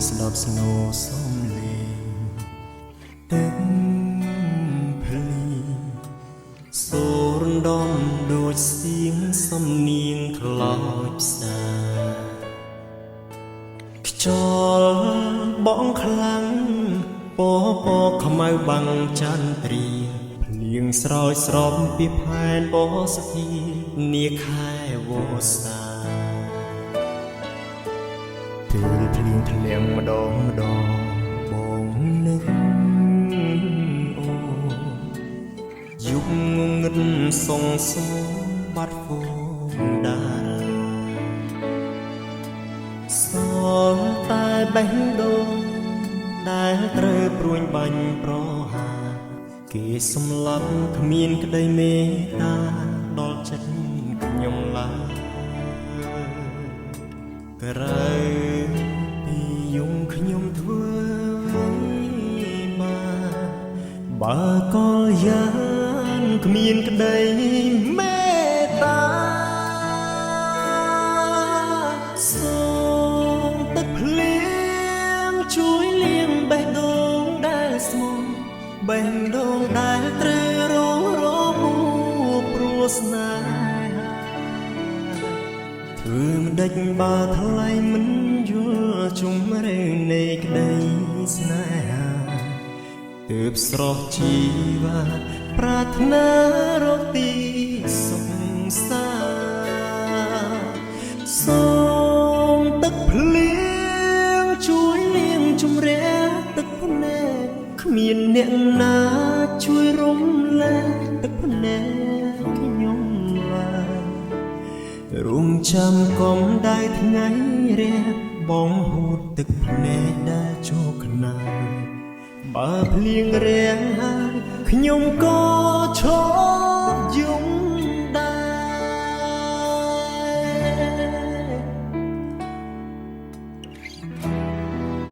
ស្ដាប់ស្នូសំលេងទឹកភ្លីសូរដំដូចសៀងសំនៀងខ្លោចផ្សាខ្យល់បងខ្លាំងពពកខ្មៅបាំងចន្ទ្រាភ្លៀងស្រោចស្រពពីផែនបោសធានាខែវស្សាពេលភ្លៀងធ្លាក់ម្ដងបងនឹកអូយុគងងឹតសងសោបាត់ហ្វូងដាសល់តែបេះដូងដែលត្រូវព្រួញបាញ់ប្រហាគេសម្លាប់គ្មានក្តីមេត្តាដល់ចិត្តខ្ញុំឡើយក្រៅពីយំខ្ញុំធ្វើបើកលយ៉ាងគ្មានក្តីមេត្តាសូមទឹកភ្លៀងជួយលាងបេះដូងដែលស្មោះបេះដូងដែលត្រូវរងព្រោះស្នេហាធ្វើមិនដេចបើថ្លៃមិនយល់ជុំរែងនៃក្តីស្នេហាទើបស្រស់ជីវាប្រាថ្នារកទីសុខសាសូមទឹកភ្លៀងជួយលាងជម្រះទឹកភ្នែកគ្មានអ្នកណាជួយរំលែកទឹកភ្នែកខ្ញុំឡើយរងចាំកុំដៃថ្ងៃរះបងហូតទឹកភ្នែកដែលជោគណាយបើភ្លៀងរាំងហើយខ្ញុំក៏ឈរ